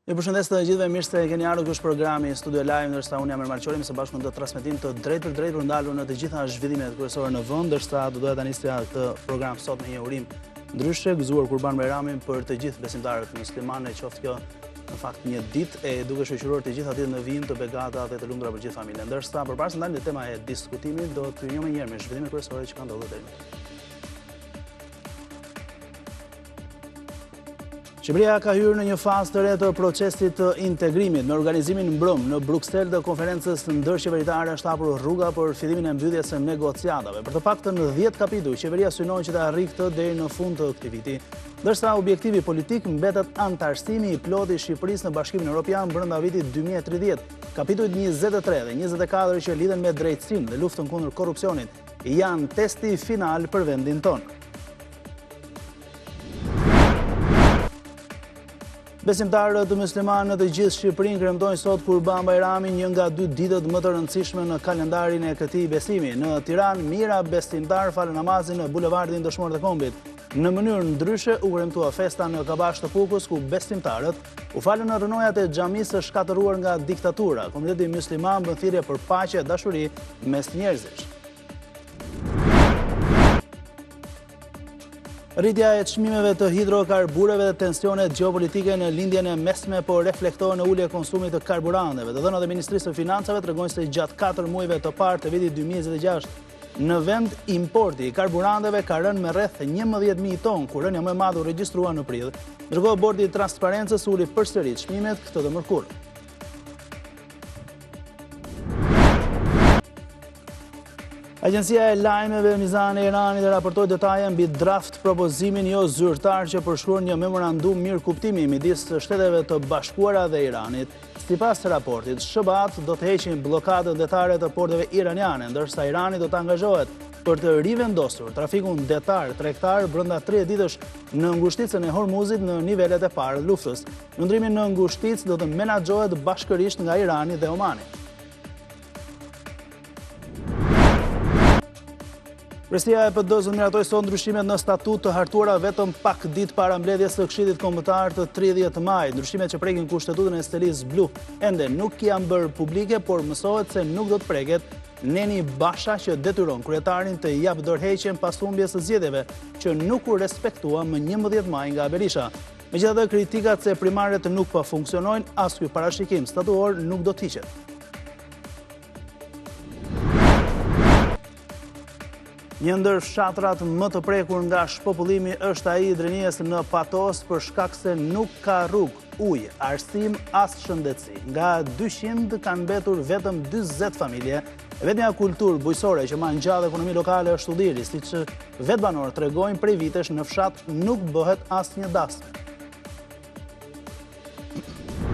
Ju përshëndes të gjithëve, mirë se keni ardhur ky programi Studio Live, ndërsa unë jam Ermal Qori, së bashku në transmetim të drejt për drejt për ndalur në të gjitha zhvillimet kryesore në vend, ndërsa do doja ta nisja këtë program sot me një urim ndryshe, gëzuar Kurban Bayramin për të gjithë besimtarët muslimanë, qoftë kjo në fakt një ditë e duke shoqëruar të gjitha ditët në vijim të begata dhe të lumtura për gjithë familjen. Ndërsa përpara se ndalim te tema e diskutimit, do të njohim më njëherë me zhvillimet kryesore që kanë ndodhur deri më. Shqipëria ka hyrë në një fazë të re të procesit të integrimit me organizimin mbrëm në Bruksel të konferencës ndërqeveritare është hapur rruga për fillimin e mbylljes së negociatave. Për të paktën 10 kapitull, qeveria synon që të arrijë këtë deri në fund të këtij viti, ndërsa objektivi politik mbetet antarësimi i plotë i Shqipërisë në Bashkimin Evropian brenda vitit 2030. Kapitujt 23 dhe 24 që lidhen me drejtësinë dhe luftën kundër korrupsionit janë testi final për vendin tonë. Besimtarët muslimanë në të gjithë Shqipërinë kremtojnë sot Kurban Bayramin, një nga 2 ditët më të rëndësishme në kalendarin e këtij besimi. Në Tiranë, mira besimtarë falën namazin në bulevardin Dëshmorët e Kombit. Në mënyrë ndryshe u kremtua festa në Kabash të Pukës, ku besimtarët u falën në rënojat e xhamisë së shkatëruar nga diktatura. Komuniteti musliman bën thirrje për paqe e dashuri mes njerëzish. Rritja e çmimeve të hidrokarbureve dhe tensionet gjeopolitike në lindjen e mesme po reflektohen në ulje e konsumit të karburanteve. Të dhënat e Ministrisë së Financave tregojnë se gjatë 4 muajve të parë të vitit 2026, në vend importi i karburanteve ka rënë me rreth 11.000 tonë, kur rënja më e madhe u regjistrua në prill. Ndërkohë Bordi i Transparencës uli përsëri çmimet këtë të mërkurë. Agjencia e lajmeve Mizan e Iranit raportoi detaje mbi draft propozimin jo zyrtar që përshkruan një memorandum mirëkuptimi midis Shteteve të Bashkuara dhe Iranit. Sipas raportit, SHBA-t do të heqin bllokadën detare të porteve iraniane, ndërsa Irani do të angazhohet për të rivendosur trafikun detar tregtar brenda 30 ditësh në ngushticën e Hormuzit në nivelet e parë të luftës. Ndrymi në ngushticë do të menaxhohet bashkërisht nga Irani dhe Omani. Prestia e PD-s miratoi sot ndryshimet në statut të hartuara vetëm pak ditë para mbledhjes së Këshillit Kombëtar të 30 majit. Ndryshimet që prekin kushtetutën e Stelis Blu ende nuk janë bërë publike, por mësohet se nuk do të preket Neni Basha që detyron kryetarin të japë dorëheqjen pas humbjes së zgjedhjeve që nuk u respektua më 11 maj nga Berisha. Megjithatë, kritikat se primaret nuk po funksionojnë, as ky parashikim statuor nuk do të hiqet. Një ndër fshatrat më të prekur nga shpopullimi është ai i Drenijes në Patos për shkak se nuk ka rrugë, ujë, arsim as shëndetësi. Nga 200 kanë mbetur vetëm 40 familje. Vetmja kulturë bujësore që ma ngjall ekonomi lokale është udhiri, siç vetë banorët tregojnë prej vitesh në fshat nuk bëhet asnjë dasmë.